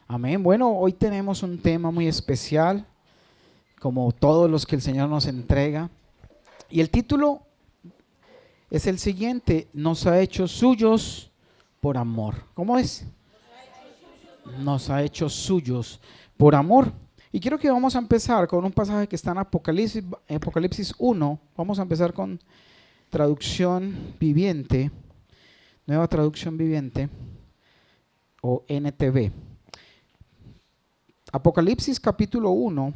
Amén. Bueno, hoy tenemos un tema muy especial, como todos los que el Señor nos entrega. Y el título es el siguiente: nos ha hecho suyos por amor. ¿Cómo es? Nos ha hecho suyos por amor. Y quiero que vamos a empezar con un pasaje que está en Apocalipsis 1. Vamos a empezar con traducción viviente, nueva traducción viviente o NTV. Apocalipsis capítulo 1.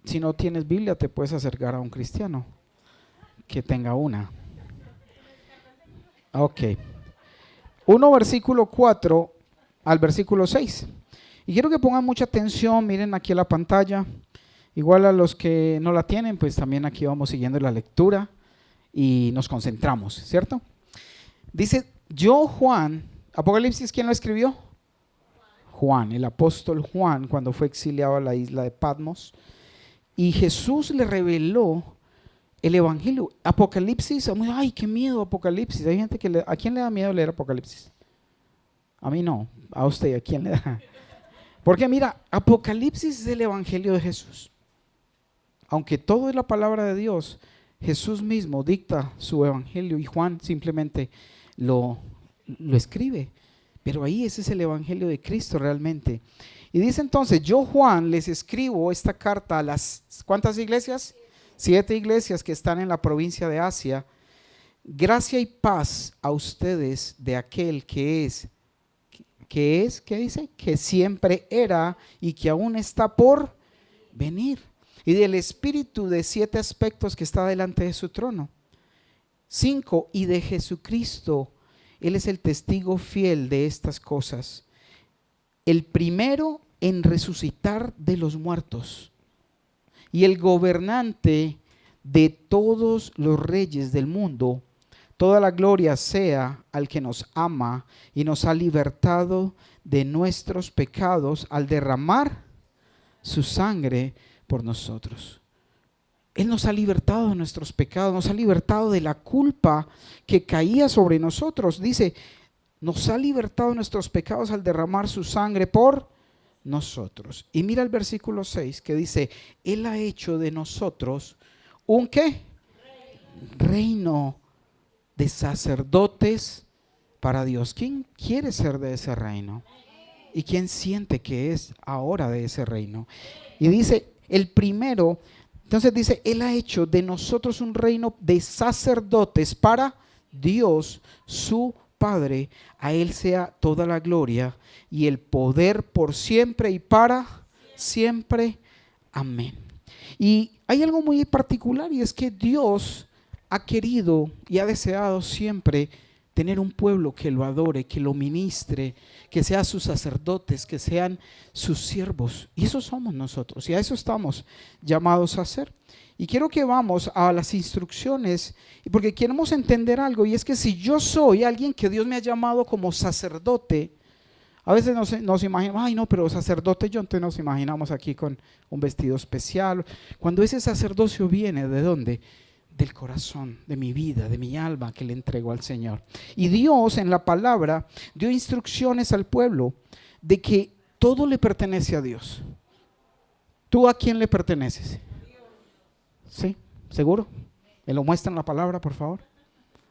Si no tienes Biblia, te puedes acercar a un cristiano que tenga una. Ok. 1 versículo 4 al versículo 6. Y quiero que pongan mucha atención, miren aquí a la pantalla. Igual a los que no la tienen, pues también aquí vamos siguiendo la lectura y nos concentramos, ¿cierto? Dice, yo Juan, Apocalipsis, ¿quién lo escribió? Juan, el apóstol Juan, cuando fue exiliado a la isla de Patmos. Y Jesús le reveló el evangelio. Apocalipsis, ay, qué miedo Apocalipsis. Hay gente que ¿a quién le da miedo leer Apocalipsis? A mí no, a usted, ¿a quién le da? Porque mira, Apocalipsis es el evangelio de Jesús. Aunque todo es la palabra de Dios, Jesús mismo dicta su evangelio y Juan simplemente lo escribe. Pero ahí ese es el evangelio de Cristo realmente. Y dice entonces, yo Juan les escribo esta carta a las, ¿cuántas iglesias? 7 iglesias que están en la provincia de Asia. Gracia y paz a ustedes de aquel ¿qué dice? Que siempre era y que aún está por venir. Y del Espíritu de 7 aspectos que está delante de su trono. 5, y de Jesucristo. Él es el testigo fiel de estas cosas. El primero en resucitar de los muertos y el gobernante de todos los reyes del mundo. Toda la gloria sea al que nos ama y nos ha libertado de nuestros pecados al derramar su sangre por nosotros. Él nos ha libertado de nuestros pecados, nos ha libertado de la culpa que caía sobre nosotros. Dice, nos ha libertado de nuestros pecados al derramar su sangre por nosotros. Y mira el versículo 6 que dice, Él ha hecho de nosotros un ¿qué? Reino de sacerdotes para Dios. ¿Quién quiere ser de ese reino? ¿Y quién siente que es ahora de ese reino? Y dice, el primero, entonces dice, Él ha hecho de nosotros un reino de sacerdotes para Dios, su Padre. A Él sea toda la gloria y el poder por siempre y para siempre. Amén. Y hay algo muy particular y es que Dios ha querido y ha deseado siempre tener un pueblo que lo adore, que lo ministre, que sean sus sacerdotes, que sean sus siervos. Y eso somos nosotros y a eso estamos llamados a hacer. Y quiero que vamos a las instrucciones, porque queremos entender algo, y es que si yo soy alguien que Dios me ha llamado como sacerdote, a veces nos imaginamos, ay no, pero sacerdote, yo entonces nos imaginamos aquí con un vestido especial. Cuando ese sacerdocio viene, ¿de dónde? Del corazón, de mi vida, de mi alma que le entrego al Señor. Y Dios en la palabra dio instrucciones al pueblo de que todo le pertenece a Dios. ¿Tú a quién le perteneces? ¿Sí? ¿Seguro? ¿Me lo muestra en la palabra, por favor?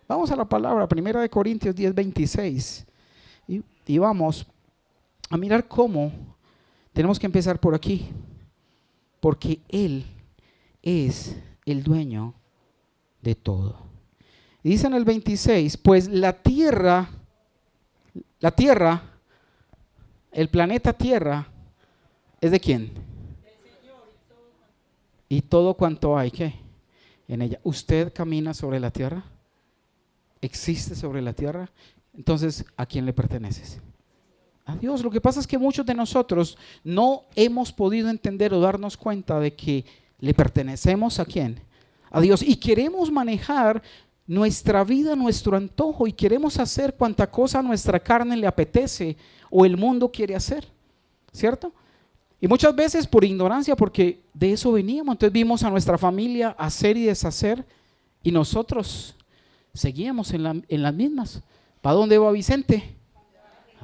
Vamos a la palabra, 1 Corintios 10:26. Y vamos a mirar cómo tenemos que empezar por aquí. Porque Él es el dueño de todo. Y dice en el 26, pues la tierra, el planeta Tierra, ¿es de quién? Y todo cuanto hay, ¿qué? En ella. ¿Usted camina sobre la tierra? ¿Existe sobre la tierra? Entonces, ¿a quién le perteneces? A Dios. Lo que pasa es que muchos de nosotros no hemos podido entender o darnos cuenta de que le pertenecemos ¿a quién? A Dios. Y queremos manejar nuestra vida, nuestro antojo, y queremos hacer cuanta cosa a nuestra carne le apetece o el mundo quiere hacer, ¿cierto? Y muchas veces por ignorancia, porque de eso veníamos. Entonces vimos a nuestra familia hacer y deshacer y nosotros seguíamos en las mismas. ¿Para dónde va Vicente?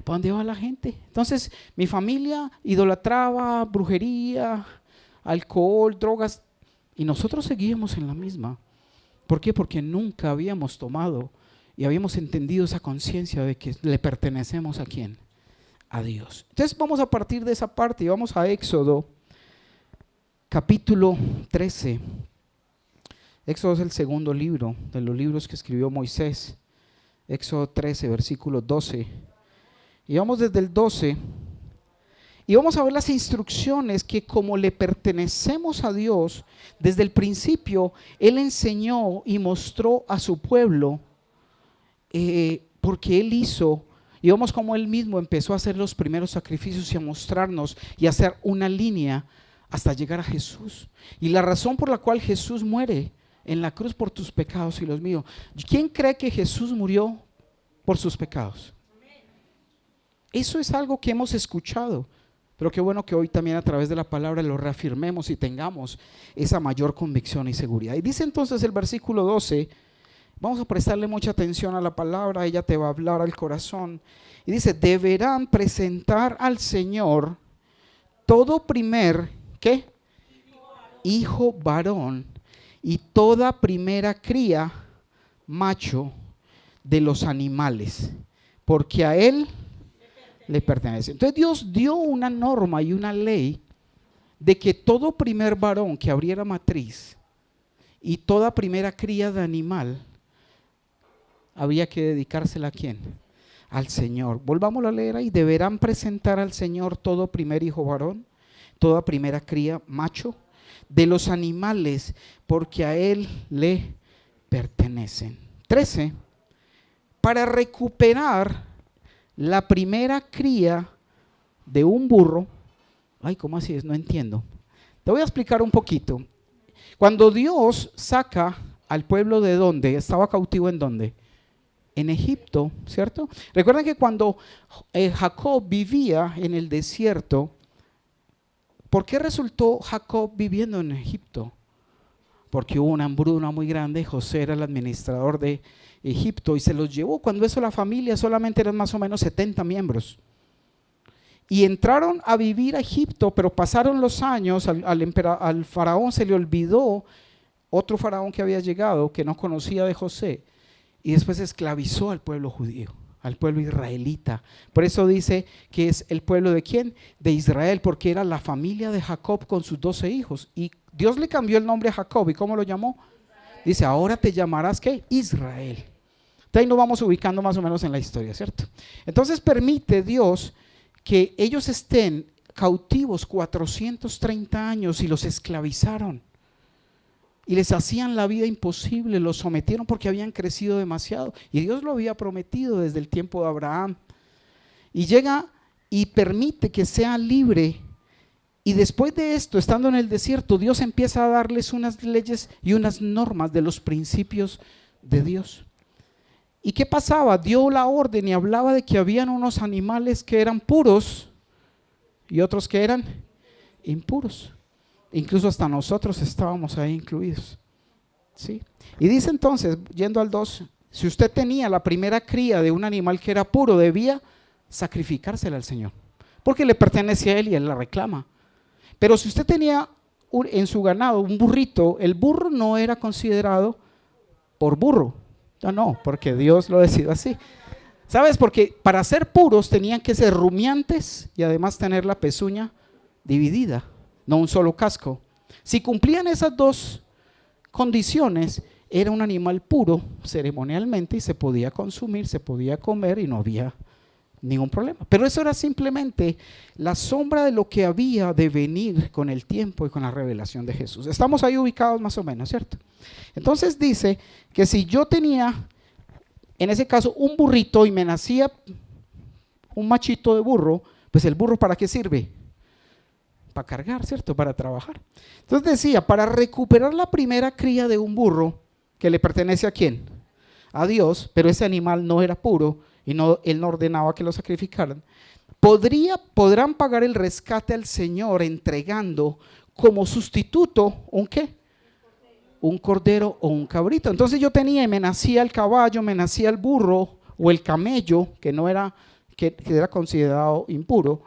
¿Para dónde va la gente? Entonces, mi familia idolatraba brujería, alcohol, drogas, y nosotros seguíamos en la misma. ¿Por qué? Porque nunca habíamos tomado y habíamos entendido esa conciencia de que le pertenecemos ¿a quién? A Dios. Entonces vamos a partir de esa parte y vamos a Éxodo capítulo 13. Éxodo es el segundo libro de los libros que escribió Moisés. Éxodo 13, versículo 12. Y vamos desde el 12 y vamos a ver las instrucciones que como le pertenecemos a Dios, desde el principio Él enseñó y mostró a su pueblo, porque Él hizo, y vemos como Él mismo empezó a hacer los primeros sacrificios y a mostrarnos y a hacer una línea hasta llegar a Jesús. Y la razón por la cual Jesús muere en la cruz por tus pecados y los míos. ¿Quién cree que Jesús murió por sus pecados? Eso es algo que hemos escuchado, pero qué bueno que hoy también a través de la palabra lo reafirmemos y tengamos esa mayor convicción y seguridad. Y dice entonces el versículo 12, vamos a prestarle mucha atención a la palabra, ella te va a hablar al corazón. Y dice, deberán presentar al Señor todo primer, ¿qué? Hijo varón y toda primera cría macho de los animales, porque a Él le pertenece. Entonces Dios dio una norma y una ley de que todo primer varón que abriera matriz y toda primera cría de animal había que dedicársela ¿a quién? Al Señor. Volvámoslo a leer ahí. Deberán presentar al Señor todo primer hijo varón, toda primera cría macho de los animales, porque a Él le pertenecen. 13. Para recuperar la primera cría de un burro. Ay, ¿cómo así es? No entiendo. Te voy a explicar un poquito. Cuando Dios saca al pueblo de ¿dónde? Estaba cautivo ¿en dónde? En Egipto, ¿cierto? Recuerden que cuando Jacob vivía en el desierto, ¿por qué resultó Jacob viviendo en Egipto? Porque hubo una hambruna muy grande. José era el administrador de Egipto y se los llevó. Cuando eso la familia solamente eran más o menos 70 miembros. Y entraron a vivir a Egipto, pero pasaron los años, al faraón se le olvidó otro faraón que había llegado, que no conocía de José, y después esclavizó al pueblo judío, al pueblo israelita. Por eso dice que es el pueblo ¿de quién? De Israel, porque era la familia de Jacob con sus 12 hijos. Y Dios le cambió el nombre a Jacob. ¿Y cómo lo llamó? Israel. Dice, ahora te llamarás ¿qué? Israel. Ahí nos vamos ubicando más o menos en la historia, ¿cierto? Entonces permite Dios que ellos estén cautivos 430 años y los esclavizaron. Y les hacían la vida imposible, los sometieron porque habían crecido demasiado. Y Dios lo había prometido desde el tiempo de Abraham. Y llega y permite que sea libre. Y después de esto, estando en el desierto, Dios empieza a darles unas leyes y unas normas de los principios de Dios. ¿Y qué pasaba? Dio la orden y hablaba de que habían unos animales que eran puros y otros que eran impuros. Incluso hasta nosotros estábamos ahí incluidos. ¿Sí? Y dice entonces, yendo al 2, si usted tenía la primera cría de un animal que era puro, debía sacrificársela al Señor, porque le pertenece a Él y Él la reclama. Pero si usted tenía en su ganado un burrito, el burro no era considerado por burro. No, porque Dios lo decidió así. ¿Sabes? Porque para ser puros tenían que ser rumiantes y además tener la pezuña dividida, no un solo casco. Si cumplían esas dos condiciones, era un animal puro ceremonialmente y se podía consumir, se podía comer y no había ningún problema. Pero eso era simplemente la sombra de lo que había de venir con el tiempo y con la revelación de Jesús. Estamos ahí ubicados más o menos, ¿cierto? Entonces dice que si yo tenía, en ese caso, un burrito y me nacía un machito de burro, pues el burro ¿para qué sirve? Para cargar, ¿cierto? Para trabajar. Entonces decía, para recuperar la primera cría de un burro, que le pertenece ¿a quién? A Dios, pero ese animal no era puro y no, Él no ordenaba que lo sacrificaran. Podrán pagar el rescate al Señor entregando como sustituto ¿un qué? Un cordero o un cabrito. Entonces yo tenía y me nacía el caballo, me nacía el burro o el camello, que que era considerado impuro,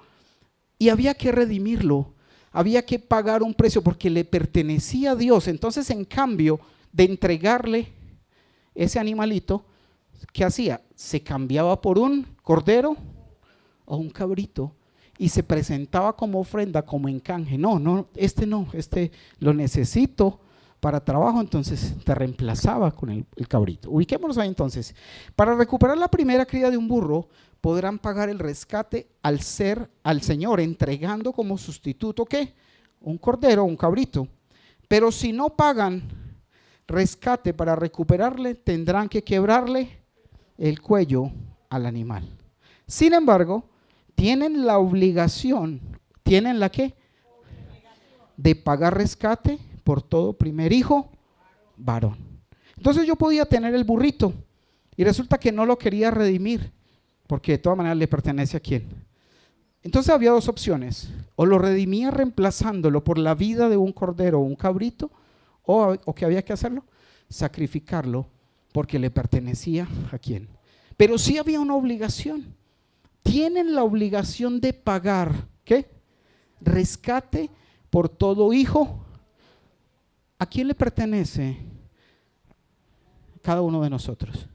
y había que redimirlo, había que pagar un precio porque le pertenecía a Dios. Entonces, en cambio de entregarle ese animalito, ¿qué hacía? Se cambiaba por un cordero o un cabrito y se presentaba como ofrenda, como en canje. No, este lo necesito para trabajo, entonces te reemplazaba con el cabrito. Ubiquémonos ahí entonces. Para recuperar la primera cría de un burro, podrán pagar el rescate al Señor, entregando como sustituto, ¿qué? Un cordero o un cabrito. Pero si no pagan rescate para recuperarle, tendrán que quebrarle el cuello al animal. Sin embargo, tienen la obligación, ¿tienen la qué? De pagar rescate por todo primer hijo varón. Entonces yo podía tener el burrito y resulta que no lo quería redimir, porque de todas maneras le pertenece a quién. Entonces había dos opciones: o lo redimía reemplazándolo por la vida de un cordero o un cabrito, o que había que hacerlo, sacrificarlo, porque le pertenecía a quién. Pero sí había una obligación. Tienen la obligación de pagar, ¿qué? Rescate por todo hijo. ¿A quién le pertenece? Cada uno de nosotros.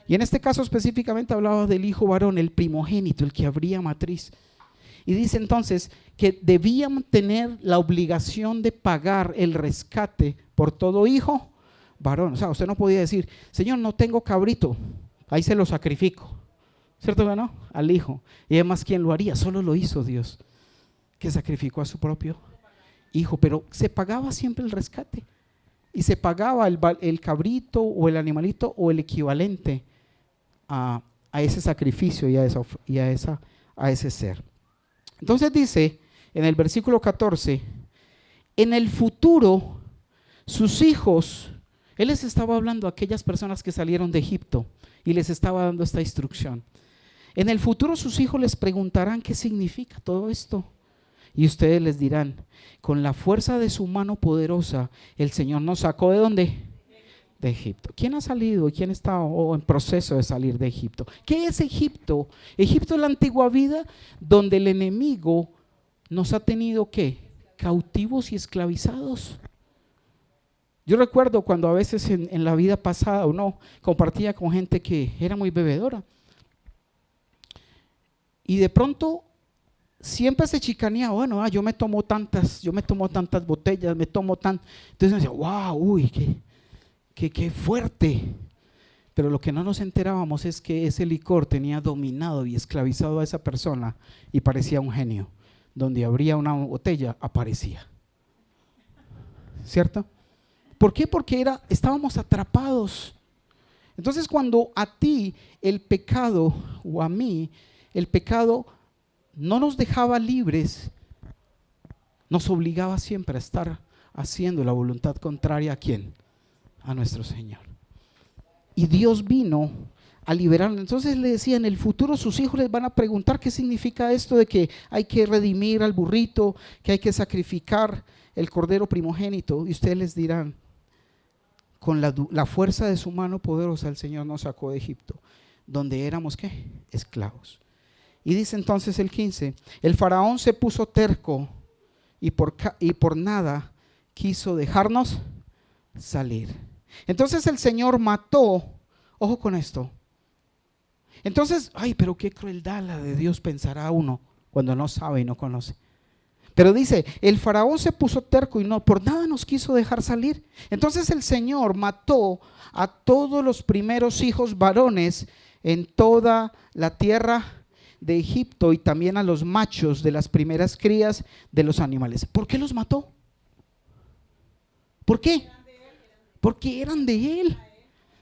Y en este caso específicamente hablaba del hijo varón, el primogénito, el que abría matriz. Y dice entonces que debían tener la obligación de pagar el rescate por todo hijo varón. O sea, usted no podía decir: Señor, no tengo cabrito, ahí se lo sacrifico. ¿Cierto que no? Al hijo. Y además, ¿quién lo haría? Solo lo hizo Dios, que sacrificó a su propio hijo. Pero se pagaba siempre el rescate. Y se pagaba el cabrito o el animalito o el equivalente a ese sacrificio y a ese ser. Entonces dice en el versículo 14: en el futuro sus hijos, él les estaba hablando a aquellas personas que salieron de Egipto y les estaba dando esta instrucción. En el futuro sus hijos les preguntarán qué significa todo esto. Y ustedes les dirán: con la fuerza de su mano poderosa, el Señor nos sacó ¿de dónde? De Egipto. ¿Quién ha salido y quién está en proceso de salir de Egipto? ¿Qué es Egipto? Egipto es la antigua vida donde el enemigo nos ha tenido ¿qué? Cautivos y esclavizados. Yo recuerdo cuando a veces en la vida pasada uno compartía con gente que era muy bebedora. Y de pronto siempre se chicanea: bueno, yo me tomo tantas botellas, Entonces me decía: wow, uy, qué fuerte. Pero lo que no nos enterábamos es que ese licor tenía dominado y esclavizado a esa persona y parecía un genio. Donde abría una botella, aparecía. ¿Cierto? ¿Por qué? Porque estábamos atrapados. Entonces, cuando a ti el pecado, o a mí, el pecado no nos dejaba libres, nos obligaba siempre a estar haciendo la voluntad contraria ¿a quién? A nuestro Señor. Y Dios vino a liberarnos. Entonces le decía: en el futuro sus hijos les van a preguntar qué significa esto de que hay que redimir al burrito, que hay que sacrificar el cordero primogénito, y ustedes les dirán: con la fuerza de su mano poderosa el Señor nos sacó de Egipto, donde éramos ¿qué? Esclavos. Y dice entonces el 15: el faraón se puso terco y por nada quiso dejarnos salir. Entonces el Señor mató, ojo con esto. Entonces, pero qué crueldad la de Dios, pensará uno cuando no sabe y no conoce. Pero dice: el faraón se puso terco y por nada nos quiso dejar salir. Entonces el Señor mató a todos los primeros hijos varones en toda la tierra de Egipto, y también a los machos de las primeras crías de los animales. ¿Por qué los mató? ¿Por qué? Porque eran de él.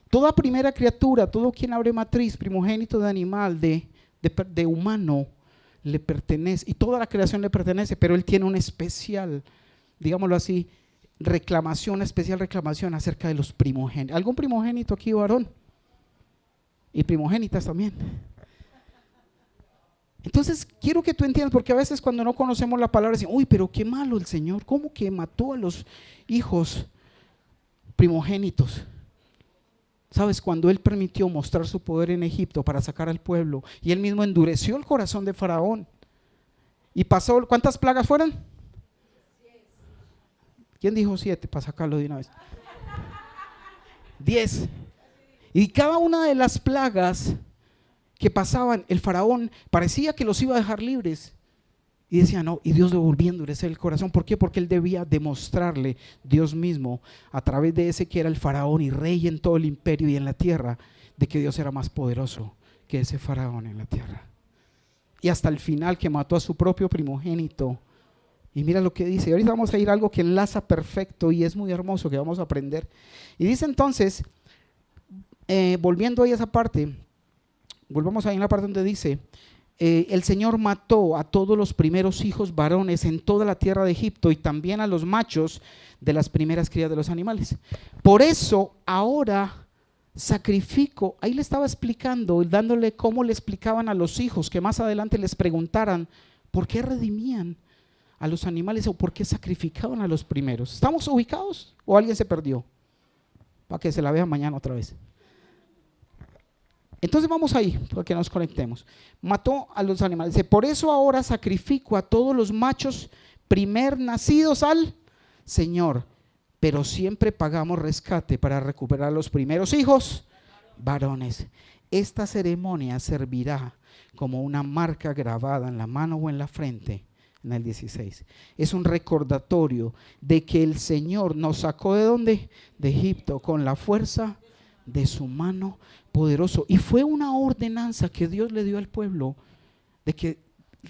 Toda primera criatura, todo quien abre matriz, primogénito de animal, de humano, le pertenece, y toda la creación le pertenece, pero él tiene una especial, digámoslo así, una especial reclamación acerca de los primogénitos. ¿Algún primogénito aquí varón? Y primogénitas también. Entonces quiero que tú entiendas, porque a veces cuando no conocemos la palabra decimos: uy, pero qué malo el Señor, ¿cómo que mató a los hijos primogénitos? ¿Sabes? Cuando él permitió mostrar su poder en Egipto para sacar al pueblo, y él mismo endureció el corazón de Faraón. Y pasó, ¿cuántas plagas fueron? ¿Quién dijo 7 para sacarlo de una vez? 10. Y cada una de las plagas que pasaban, el faraón parecía que los iba a dejar libres. Y decía no, y Dios le volvía a endurecer el corazón. ¿Por qué? Porque él debía demostrarle, Dios mismo, a través de ese que era el faraón y rey en todo el imperio y en la tierra, de que Dios era más poderoso que ese faraón en la tierra. Y hasta el final, que mató a su propio primogénito. Y mira lo que dice. Ahorita vamos a ir a algo que enlaza perfecto y es muy hermoso que vamos a aprender. Y dice entonces, volviendo ahí a esa parte, volvamos ahí en la parte donde dice, el Señor mató a todos los primeros hijos varones en toda la tierra de Egipto y también a los machos de las primeras crías de los animales. Por eso ahora sacrifico, ahí le estaba explicando, dándole cómo le explicaban a los hijos, que más adelante les preguntaran por qué redimían a los animales o por qué sacrificaban a los primeros. ¿Estamos ubicados o alguien se perdió? Para que se la vea mañana otra vez. Entonces vamos ahí, para que nos conectemos. Mató a los animales. Dice, por eso ahora sacrifico a todos los machos primer nacidos al Señor, pero siempre pagamos rescate para recuperar los primeros hijos varones. Esta ceremonia servirá como una marca grabada en la mano o en la frente. En el 16. Es un recordatorio de que el Señor nos sacó ¿de dónde? De Egipto, con la fuerza de su mano poderoso. Y fue una ordenanza que Dios le dio al pueblo de que,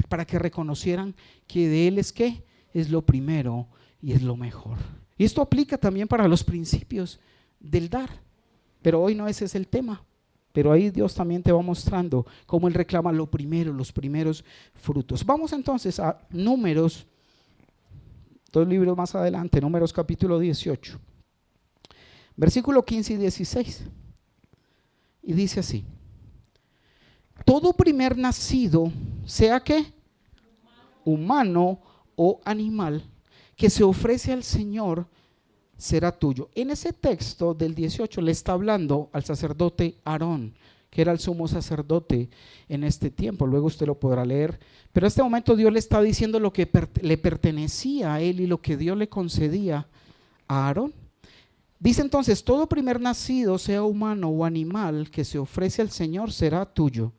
para que reconocieran que de Él es ¿qué? Es lo primero y es lo mejor. Y esto aplica también para los principios del dar. Pero hoy no ese es el tema. Pero ahí Dios también te va mostrando cómo Él reclama lo primero, los primeros frutos. Vamos entonces a Números, 2 libros más adelante, Números capítulo 18, versículo 15 y 16. Y dice así: todo primer nacido, sea que humano o animal, que se ofrece al Señor, será tuyo. En ese texto del 18 le está hablando al sacerdote Aarón, que era el sumo sacerdote en este tiempo. Luego usted lo podrá leer. Pero en este momento Dios le está diciendo lo que le pertenecía a él y lo que Dios le concedía a Aarón. Dice entonces, todo primer nacido, sea humano o animal, que se ofrece al Señor, será tuyo.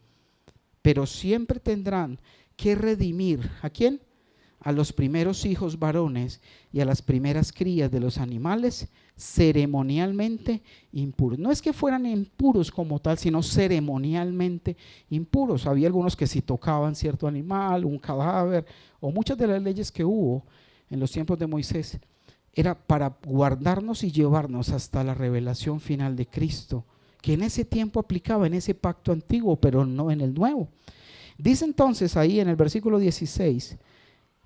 Pero siempre tendrán que redimir, ¿a quién? A los primeros hijos varones y a las primeras crías de los animales ceremonialmente impuros. No es que fueran impuros como tal, sino ceremonialmente impuros. Había algunos que si tocaban cierto animal, un cadáver, o muchas de las leyes que hubo en los tiempos de Moisés, era para guardarnos y llevarnos hasta la revelación final de Cristo, que en ese tiempo aplicaba en ese pacto antiguo, pero no en el nuevo. Dice entonces ahí en el versículo 16,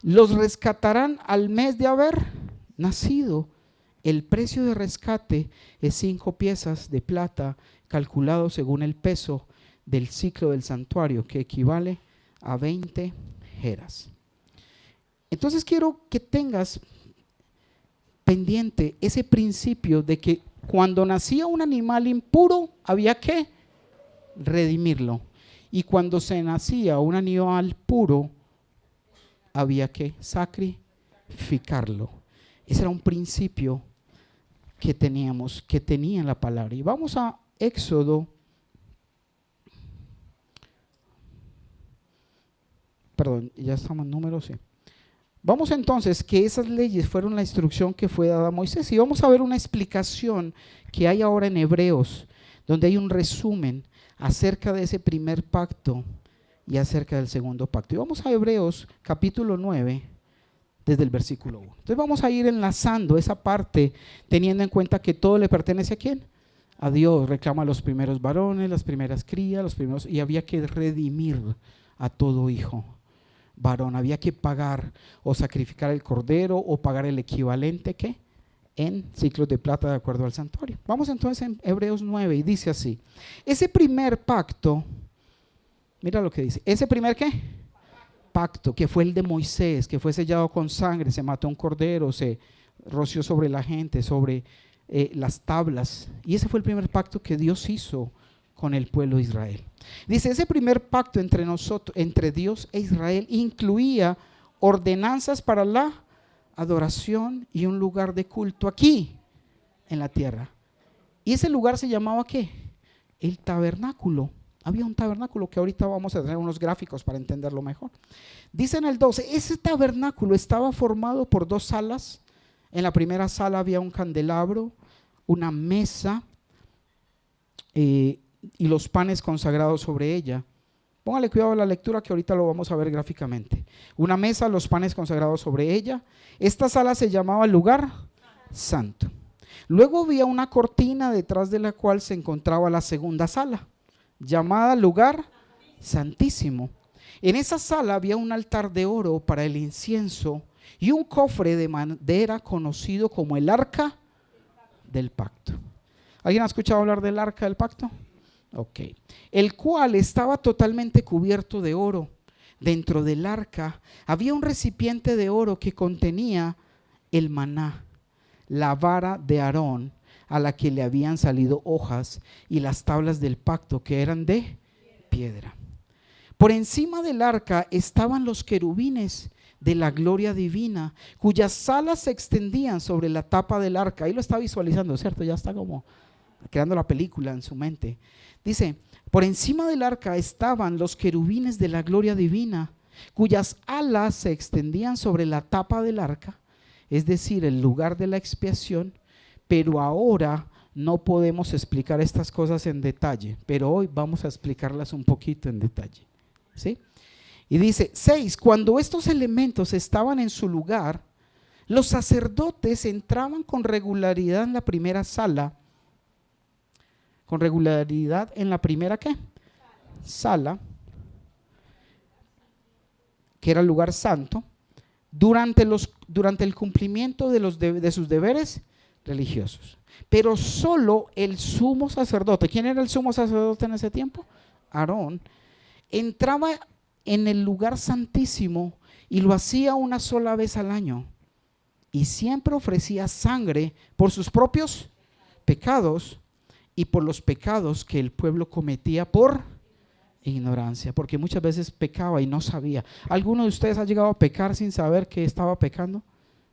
los rescatarán al mes de haber nacido. El precio de rescate es 5 piezas de plata, calculado según el peso del ciclo del santuario, que equivale a 20 geras. Entonces quiero que tengas pendiente ese principio de que cuando nacía un animal impuro había que redimirlo, y cuando se nacía un animal puro había que sacrificarlo. Ese era un principio que teníamos, que tenía en la palabra. Y vamos a Éxodo, perdón, ya estamos en Números, sí. Vamos entonces, que esas leyes fueron la instrucción que fue dada a Moisés, y vamos a ver una explicación que hay ahora en Hebreos, donde hay un resumen acerca de ese primer pacto y acerca del segundo pacto. Y vamos a Hebreos capítulo 9, desde el versículo 1. Entonces vamos a ir enlazando esa parte, teniendo en cuenta que todo le pertenece ¿a quién? A Dios. Reclama a los primeros varones, las primeras crías, los primeros, y había que redimir a todo hijo varón. Había que pagar o sacrificar el cordero o pagar el equivalente ¿qué? En ciclos de plata de acuerdo al santuario. Vamos entonces en Hebreos 9 y dice así: ese primer pacto, mira lo que dice, ese primer ¿qué? Pacto, que fue el de Moisés, que fue sellado con sangre, se mató un cordero, se roció sobre la gente, sobre las tablas. Y ese fue el primer pacto que Dios hizo con el pueblo de Israel. Dice, ese primer pacto entre nosotros, entre Dios e Israel, incluía ordenanzas para la adoración y un lugar de culto aquí en la tierra. Y ese lugar se llamaba ¿qué? El tabernáculo. Había un tabernáculo que ahorita vamos a tener unos gráficos para entenderlo mejor. Dice en el 12, ese tabernáculo estaba formado por 2 salas. En la primera sala había un candelabro, una mesa y los panes consagrados sobre ella. Póngale cuidado a la lectura que ahorita lo vamos a ver gráficamente. Una mesa, los panes consagrados sobre ella. Esta sala se llamaba el lugar santo. Luego había una cortina detrás de la cual se encontraba la segunda sala, llamada lugar santísimo. En esa sala había un altar de oro para el incienso y un cofre de madera conocido como el arca del pacto. ¿Alguien ha escuchado hablar del arca del pacto? Ok. El cual estaba totalmente cubierto de oro. Dentro del arca había un recipiente de oro que contenía el maná, la vara de Aarón, a la que le habían salido hojas, y las tablas del pacto, que eran de piedra. Por encima del arca estaban los querubines de la gloria divina, cuyas alas se extendían sobre la tapa del arca. Ahí lo está visualizando, ¿cierto? Ya está como creando la película en su mente. Dice, por encima del arca estaban los querubines de la gloria divina, cuyas alas se extendían sobre la tapa del arca, es decir, el lugar de la expiación. Pero ahora no podemos explicar estas cosas en detalle, pero hoy vamos a explicarlas un poquito en detalle, ¿sí? Y dice, 6, cuando estos elementos estaban en su lugar, los sacerdotes entraban con regularidad en la primera sala. ¿Con regularidad en la primera qué? Sala, que era el lugar santo, durante el cumplimiento de sus deberes religiosos. Pero solo el sumo sacerdote, ¿quién era el sumo sacerdote en ese tiempo? Aarón, entraba en el lugar santísimo y lo hacía una sola vez al año, y siempre ofrecía sangre por sus propios pecados y por los pecados que el pueblo cometía por ignorancia, porque muchas veces pecaba y no sabía. ¿Alguno de ustedes ha llegado a pecar sin saber que estaba pecando,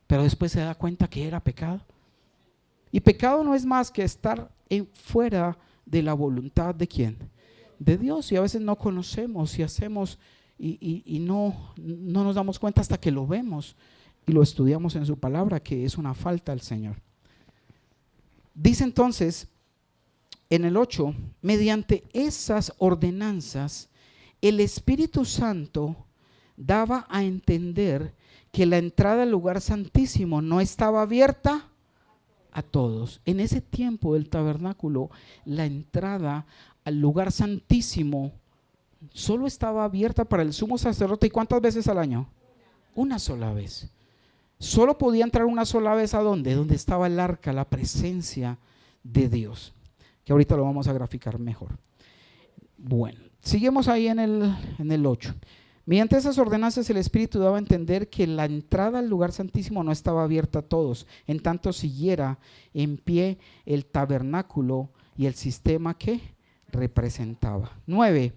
pero después se da cuenta que era pecado? Y pecado no es más que estar fuera de la voluntad ¿de quién? De Dios. Y a veces no conocemos y hacemos y no nos damos cuenta hasta que lo vemos y lo estudiamos en su palabra, que es una falta al Señor. Dice entonces en el 8, mediante esas ordenanzas, el Espíritu Santo daba a entender que la entrada al lugar santísimo no estaba abierta a todos. En ese tiempo del tabernáculo, la entrada al lugar santísimo solo estaba abierta para el sumo sacerdote. ¿Y cuántas veces al año? Una sola vez. Solo podía entrar una sola vez. ¿A dónde? Donde estaba el arca, la presencia de Dios, que ahorita lo vamos a graficar mejor. Bueno, seguimos ahí en el 8. Mediante esas ordenanzas el Espíritu daba a entender que la entrada al lugar santísimo no estaba abierta a todos, en tanto siguiera en pie el tabernáculo y el sistema que representaba. 9.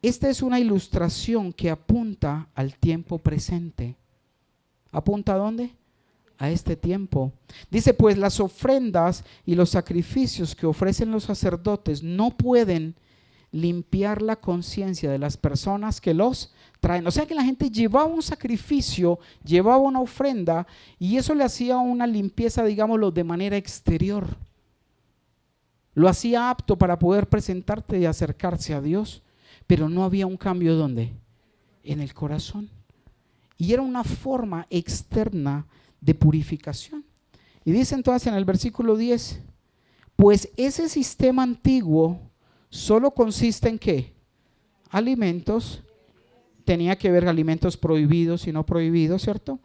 Esta es una ilustración que apunta al tiempo presente. ¿Apunta a dónde? A este tiempo. Dice, pues las ofrendas y los sacrificios que ofrecen los sacerdotes no pueden limpiar la conciencia de las personas que los traen. O sea que la gente llevaba un sacrificio, llevaba una ofrenda, y eso le hacía una limpieza, digámoslo, de manera exterior. Lo hacía apto para poder presentarte y acercarse a Dios, pero no había un cambio ¿dónde? En el corazón. Y era una forma externa de purificación. Y dice entonces en el versículo 10, pues ese sistema antiguo solo consiste en ¿qué? Alimentos, tenía que ver alimentos prohibidos y no prohibidos, ¿cierto?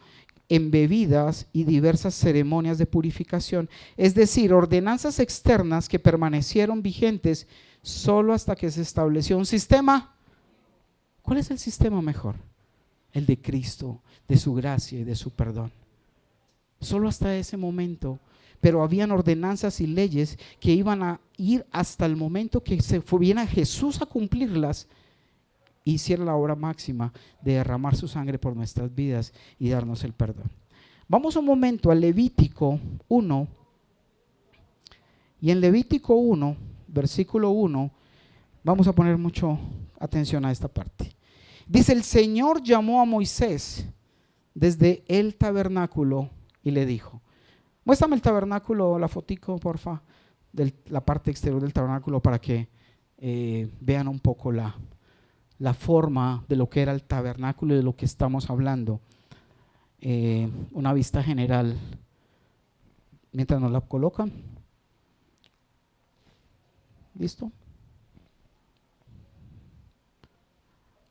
En bebidas y diversas ceremonias de purificación, es decir, ordenanzas externas que permanecieron vigentes solo hasta que se estableció un sistema. ¿Cuál es el sistema mejor? El de Cristo, de su gracia y de su perdón. Solo hasta ese momento pero habían ordenanzas y leyes que iban a ir hasta el momento que se viera Jesús a cumplirlas, hiciera la obra máxima de derramar su sangre por nuestras vidas y darnos el perdón. Vamos un momento a Levítico 1, y en Levítico 1, versículo 1, vamos a poner mucha atención a esta parte. Dice: el Señor llamó a Moisés desde el tabernáculo y le dijo. Muéstrame el tabernáculo, la fotico, porfa, de la parte exterior del tabernáculo, para que vean un poco la forma de lo que era el tabernáculo y de lo que estamos hablando. Una vista general mientras nos la colocan. ¿Listo?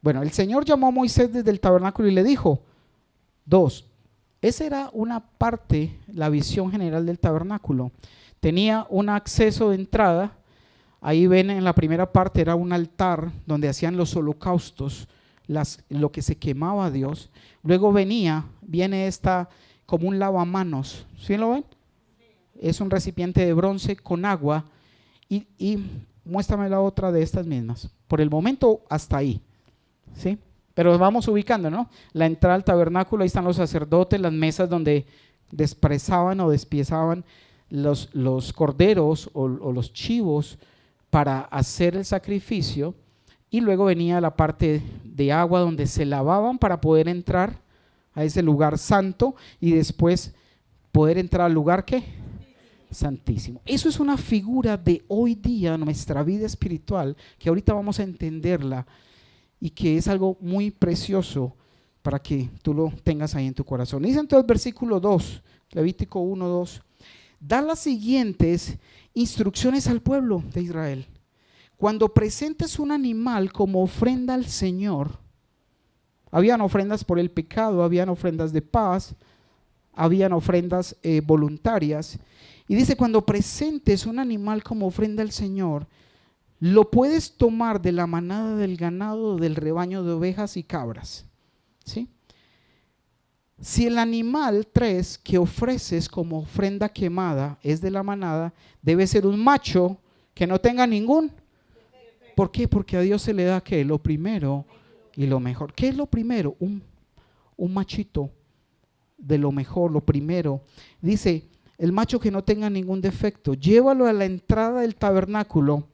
Bueno, el Señor llamó a Moisés desde el tabernáculo y le dijo. 2. Esa era una parte, la visión general del tabernáculo. Tenía un acceso de entrada. Ahí ven, en la primera parte era un altar donde hacían los holocaustos, lo que se quemaba a Dios. Luego viene esta como un lavamanos. ¿Sí lo ven? Es un recipiente de bronce con agua. Y muéstrame la otra de estas mismas. Por el momento hasta ahí, ¿sí? Pero vamos ubicando, ¿no? La entrada al tabernáculo, ahí están los sacerdotes, las mesas donde desprezaban o despiezaban los corderos o los chivos para hacer el sacrificio. Y luego venía la parte de agua donde se lavaban para poder entrar a ese lugar santo y después poder entrar al lugar ¿qué? Santísimo. Eso es una figura de hoy día, nuestra vida espiritual, que ahorita vamos a entenderla y que es algo muy precioso para que tú lo tengas ahí en tu corazón. Dice entonces versículo 2, Levítico 1, 2, da las siguientes instrucciones al pueblo de Israel. Cuando presentes un animal como ofrenda al Señor, habían ofrendas por el pecado, habían ofrendas de paz, habían ofrendas voluntarias. Y dice, cuando presentes un animal como ofrenda al Señor, lo puedes tomar de la manada del ganado, del rebaño de ovejas y cabras, ¿sí? Si el animal 3 que ofreces como ofrenda quemada es de la manada, debe ser un macho que no tenga ningún. ¿Por qué? Porque a Dios se le da ¿qué? Lo primero y lo mejor. ¿Qué es lo primero? Un machito de lo mejor, lo primero. Dice, el macho que no tenga ningún defecto, llévalo a la entrada del tabernáculo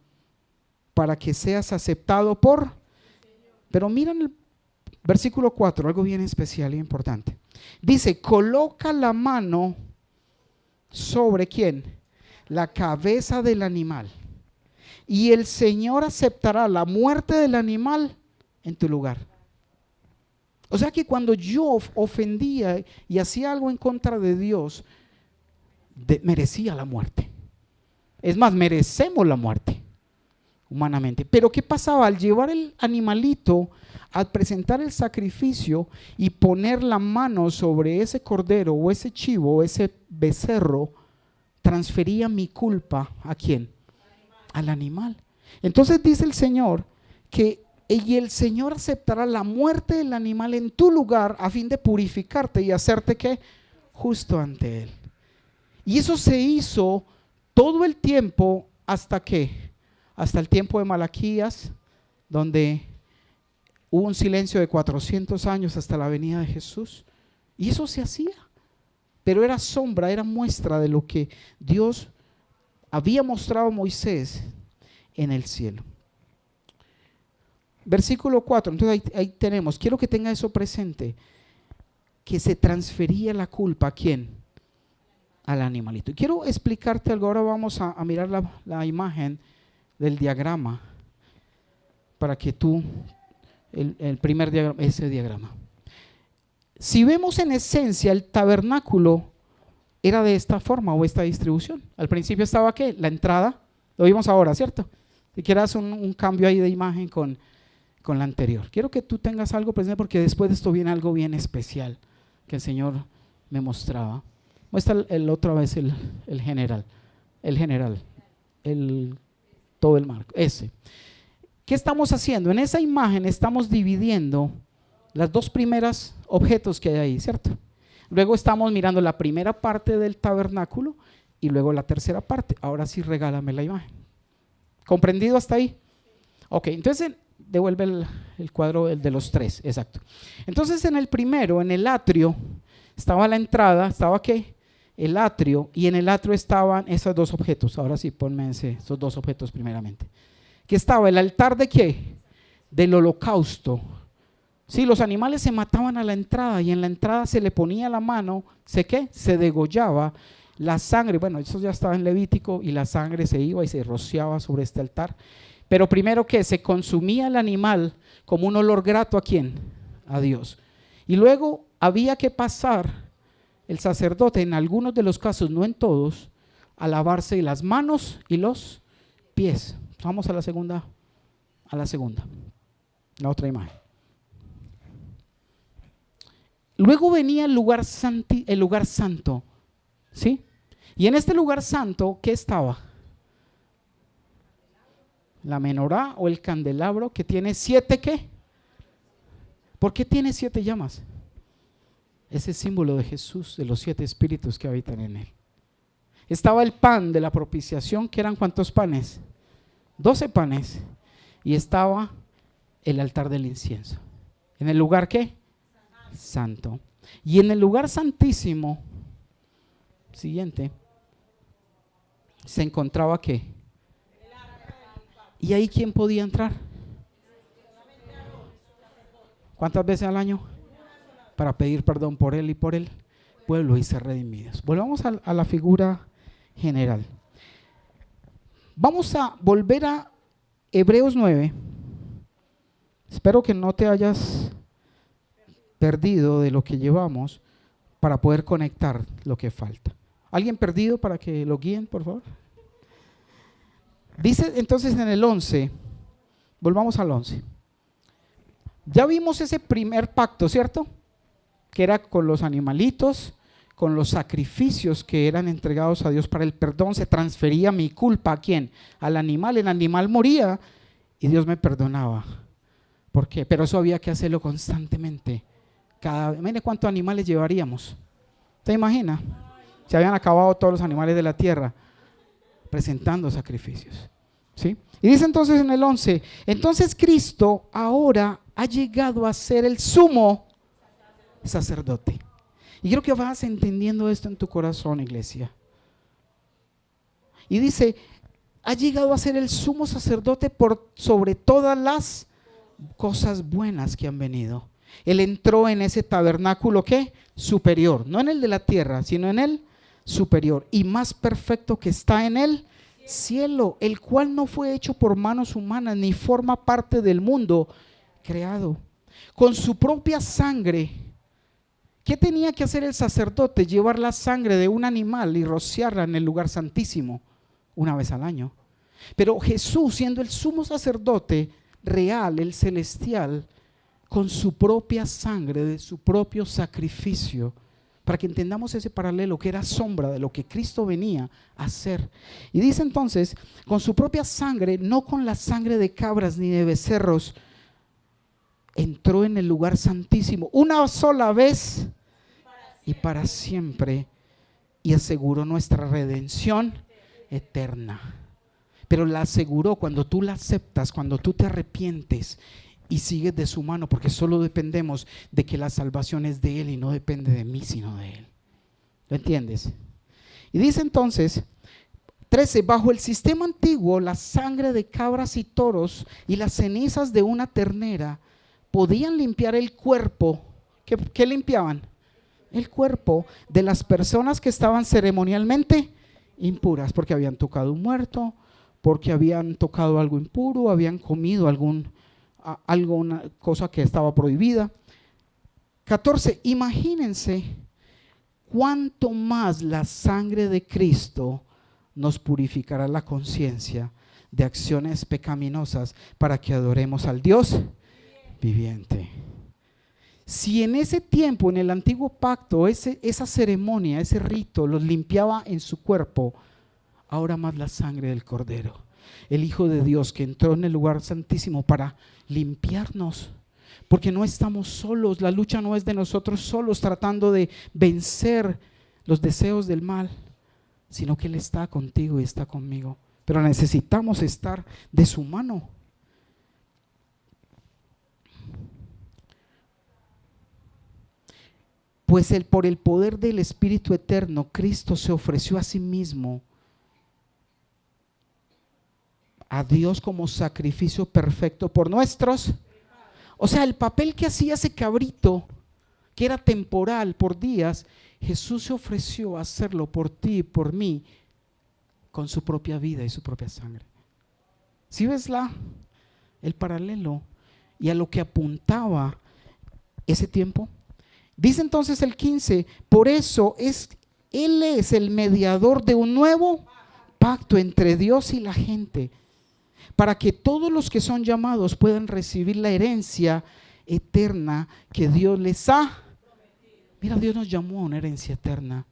para que seas aceptado por. Pero miren el versículo 4, algo bien especial e importante. Dice, coloca la mano sobre ¿quién? La cabeza del animal. Y el Señor aceptará la muerte del animal en tu lugar. O sea que cuando yo ofendía y hacía algo en contra de Dios, merecía la muerte. Es más, merecemos la muerte humanamente. Pero ¿qué pasaba? Al llevar el animalito, al presentar el sacrificio y poner la mano sobre ese cordero o ese chivo o ese becerro, transfería mi culpa ¿a quién? Al animal. Entonces dice el Señor que y el Señor aceptará la muerte del animal en tu lugar a fin de purificarte y hacerte ¿qué? Justo ante Él. Y eso se hizo todo el tiempo hasta ¿qué? Hasta el tiempo de Malaquías, donde hubo un silencio de 400 años hasta la venida de Jesús. Y eso se hacía, pero era sombra, era muestra de lo que Dios había mostrado a Moisés en el cielo. Versículo 4, entonces ahí tenemos, quiero que tenga eso presente, que se transfería la culpa ¿a quién? Al animalito. Y quiero explicarte algo, ahora vamos a mirar la imagen del diagrama, para que tú, el primer diagrama, ese diagrama. Si vemos en esencia el tabernáculo era de esta forma o esta distribución. Al principio estaba ¿qué? La entrada, lo vimos ahora, ¿cierto? Si quieras un cambio ahí de imagen con la anterior. Quiero que tú tengas algo presente porque después de esto viene algo bien especial que el Señor me mostraba. Muestra otra vez el general, todo el marco, ese. ¿Qué estamos haciendo? En esa imagen estamos dividiendo las dos primeras objetos que hay ahí, ¿cierto? Luego estamos mirando la primera parte del tabernáculo y luego la tercera parte. Ahora sí, regálame la imagen. ¿Comprendido hasta ahí? Ok, entonces devuelve el cuadro, el de los tres, exacto. Entonces en el primero, en el atrio, estaba la entrada, ¿estaba qué? El atrio, y en el atrio estaban esos dos objetos. Ahora sí, ponme esos dos objetos primeramente. ¿Qué estaba? ¿El altar de qué? Del holocausto. Sí, los animales se mataban a la entrada y en la entrada se le ponía la mano, ¿sé qué? Se degollaba la sangre. Bueno, eso ya estaba en Levítico y la sangre se iba y se rociaba sobre este altar. Pero primero que se consumía el animal como un olor grato ¿a quién? A Dios. Y luego había que pasar el sacerdote, en algunos de los casos, no en todos, a lavarse las manos y los pies. Vamos a la segunda, la otra imagen. Luego venía el lugar santo, ¿sí? Y en este lugar santo, ¿qué estaba? La menorá o el candelabro que tiene 7 ¿qué? ¿Por qué tiene 7 llamas? Ese símbolo de Jesús, de los 7 espíritus que habitan en él. Estaba el pan de la propiciación, que eran ¿cuántos panes? 12 panes. Y estaba el altar del incienso. ¿En el lugar qué? Santo. Y en el lugar santísimo, siguiente, se encontraba ¿qué? ¿Y ahí quién podía entrar? ¿Cuántas veces al año? Para pedir perdón por él y por el pueblo y ser redimidos. Volvamos a la figura general. Vamos a volver a Hebreos 9. Espero que no te hayas perdido de lo que llevamos para poder conectar lo que falta. ¿Alguien perdido para que lo guíen, por favor? Dice entonces en el 11, volvamos al 11. Ya vimos ese primer pacto, ¿cierto? Que era con los animalitos, con los sacrificios que eran entregados a Dios para el perdón. Se transfería mi culpa ¿a quién? Al animal. El animal moría y Dios me perdonaba. ¿Por qué? Pero eso había que hacerlo constantemente. Mire cuántos animales llevaríamos. ¿Te imagina? Se habían acabado todos los animales de la tierra presentando sacrificios. ¿Sí? Y dice entonces en el 11, entonces Cristo ahora ha llegado a ser el sumo sacerdote. Y quiero que vas entendiendo esto en tu corazón, iglesia. Y dice, ha llegado a ser el sumo sacerdote por sobre todas las cosas buenas que han venido. Él entró en ese tabernáculo ¿qué? Superior, no en el de la tierra, sino en el superior y más perfecto que está en el cielo, el cual no fue hecho por manos humanas ni forma parte del mundo creado. Con su propia sangre. ¿Qué tenía que hacer el sacerdote? Llevar la sangre de un animal y rociarla en el lugar santísimo una vez al año. Pero Jesús, siendo el sumo sacerdote real, el celestial, con su propia sangre, de su propio sacrificio, para que entendamos ese paralelo que era sombra de lo que Cristo venía a hacer. Y dice entonces, con su propia sangre, no con la sangre de cabras ni de becerros, entró en el lugar santísimo una sola vez y para siempre, y aseguró nuestra redención eterna. Pero la aseguró cuando tú la aceptas, cuando tú te arrepientes y sigues de su mano, porque solo dependemos de que la salvación es de Él y no depende de mí sino de Él. ¿Lo entiendes? Y dice entonces 13, bajo el sistema antiguo, la sangre de cabras y toros y las cenizas de una ternera podían limpiar el cuerpo. ¿Qué limpiaban? El cuerpo de las personas que estaban ceremonialmente impuras, porque habían tocado un muerto, porque habían tocado algo impuro, habían comido alguna cosa que estaba prohibida. 14, imagínense cuánto más la sangre de Cristo nos purificará la conciencia de acciones pecaminosas para que adoremos al Dios viviente. Si en ese tiempo, en el antiguo pacto, esa ceremonia, ese rito los limpiaba en su cuerpo, ahora más la sangre del Cordero, el Hijo de Dios que entró en el lugar santísimo para limpiarnos, porque no estamos solos, la lucha no es de nosotros solos tratando de vencer los deseos del mal, sino que Él está contigo y está conmigo. Pero necesitamos estar de su mano. Pues por el poder del Espíritu Eterno, Cristo se ofreció a sí mismo a Dios como sacrificio perfecto por nuestros. O sea, el papel que hacía ese cabrito, que era temporal por días, Jesús se ofreció a hacerlo por ti y por mí con su propia vida y su propia sangre. ¿Sí ves el paralelo y a lo que apuntaba ese tiempo? Dice entonces el 15, por eso Él es el mediador de un nuevo pacto entre Dios y la gente, para que todos los que son llamados puedan recibir la herencia eterna que Dios les ha. Mira, Dios nos llamó a una herencia eterna.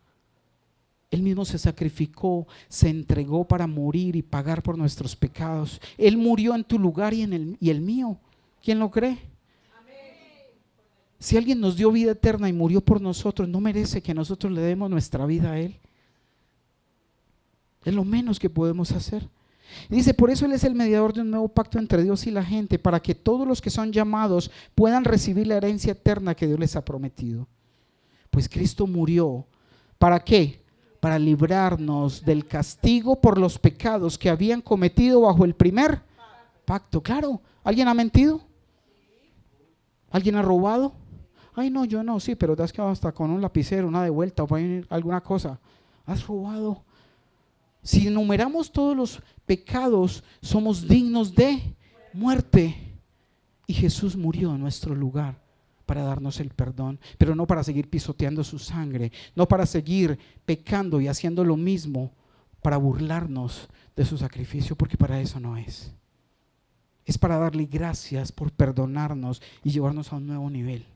Él mismo se sacrificó, se entregó para morir y pagar por nuestros pecados. Él murió en tu lugar y el mío. ¿Quién lo cree? Si alguien nos dio vida eterna y murió por nosotros, ¿no merece que nosotros le demos nuestra vida a Él? Es lo menos que podemos hacer. Y dice, por eso Él es el mediador de un nuevo pacto entre Dios y la gente, para que todos los que son llamados puedan recibir la herencia eterna que Dios les ha prometido. Pues Cristo murió, ¿para qué? Para librarnos del castigo por los pecados que habían cometido bajo el primer pacto. Claro, ¿alguien ha mentido? ¿Alguien ha robado? Ay, no, yo no, sí, pero te has quedado hasta con un lapicero, una de vuelta o alguna cosa. ¿Has robado? Si enumeramos todos los pecados, somos dignos de muerte. Y Jesús murió en nuestro lugar para darnos el perdón, pero no para seguir pisoteando su sangre, no para seguir pecando y haciendo lo mismo para burlarnos de su sacrificio, porque para eso no es. Es para darle gracias por perdonarnos y llevarnos a un nuevo nivel.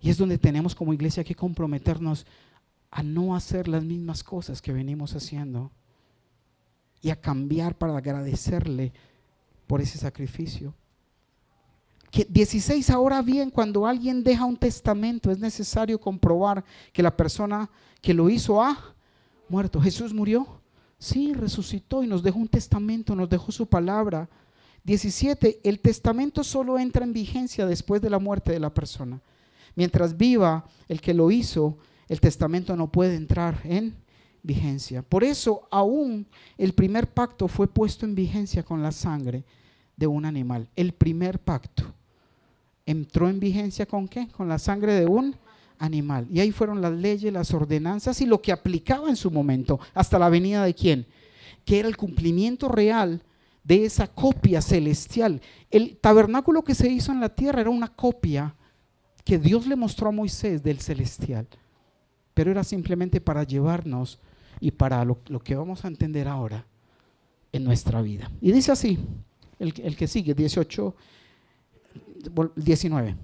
Y es donde tenemos como iglesia que comprometernos a no hacer las mismas cosas que venimos haciendo y a cambiar para agradecerle por ese sacrificio. 16, ahora bien, cuando alguien deja un testamento, es necesario comprobar que la persona que lo hizo ha muerto. ¿Jesús murió? Sí, resucitó y nos dejó un testamento, nos dejó su palabra. 17, el testamento solo entra en vigencia después de la muerte de la persona. Mientras viva el que lo hizo, el testamento no puede entrar en vigencia. Por eso aún el primer pacto fue puesto en vigencia con la sangre de un animal. El primer pacto entró en vigencia ¿con qué? Con la sangre de un animal. Y ahí fueron las leyes, las ordenanzas y lo que aplicaba en su momento, hasta la venida de ¿quién? Que era el cumplimiento real de esa copia celestial. El tabernáculo que se hizo en la tierra era una copia que Dios le mostró a Moisés del celestial, pero era simplemente para llevarnos y para lo que vamos a entender ahora en nuestra vida. Y dice así, el que sigue, 19.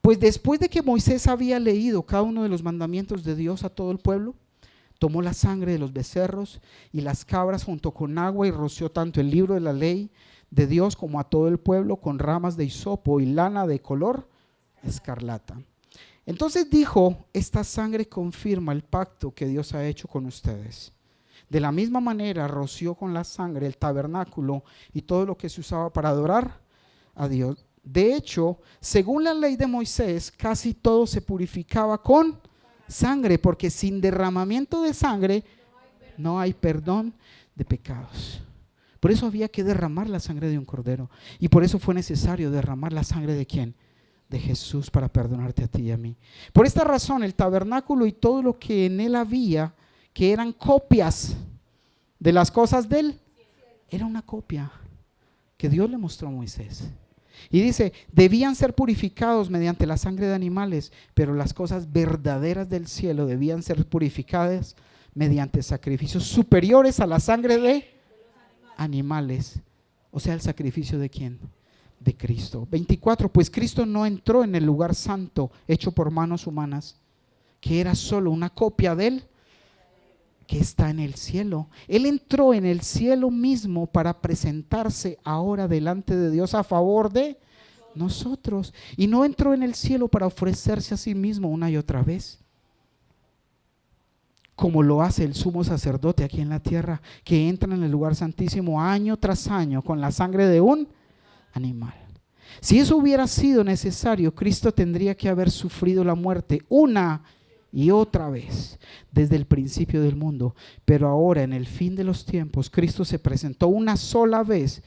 Pues después de que Moisés había leído cada uno de los mandamientos de Dios a todo el pueblo, tomó la sangre de los becerros y las cabras junto con agua y roció tanto el libro de la ley de Dios como a todo el pueblo con ramas de hisopo y lana de color escarlata. Entonces dijo, esta sangre confirma el pacto que Dios ha hecho con ustedes. De la misma manera roció con la sangre el tabernáculo y todo lo que se usaba para adorar a Dios. De hecho, según la ley de Moisés, casi todo se purificaba con sangre, porque sin derramamiento de sangre no hay perdón de pecados. Por eso había que derramar la sangre de un cordero. Y por eso fue necesario derramar la sangre de ¿quién? De Jesús, para perdonarte a ti y a mí. Por esta razón el tabernáculo y todo lo que en él había, que eran copias de las cosas de él, era una copia que Dios le mostró a Moisés. Y dice, debían ser purificados mediante la sangre de animales, pero las cosas verdaderas del cielo debían ser purificadas mediante sacrificios superiores a la sangre de animales. O sea, el sacrificio ¿de quién? De Cristo. 24, pues Cristo no entró en el lugar santo hecho por manos humanas, que era solo una copia de él que está en el cielo. Él entró en el cielo mismo para presentarse ahora delante de Dios a favor de nosotros, y no entró en el cielo para ofrecerse a sí mismo una y otra vez. como lo hace el sumo sacerdote aquí en la tierra, que entra en el lugar santísimo año tras año con la sangre de un animal. Si eso hubiera sido necesario, Cristo tendría que haber sufrido la muerte una y otra vez desde el principio del mundo. Pero ahora, en el fin de los tiempos, Cristo se presentó una sola vez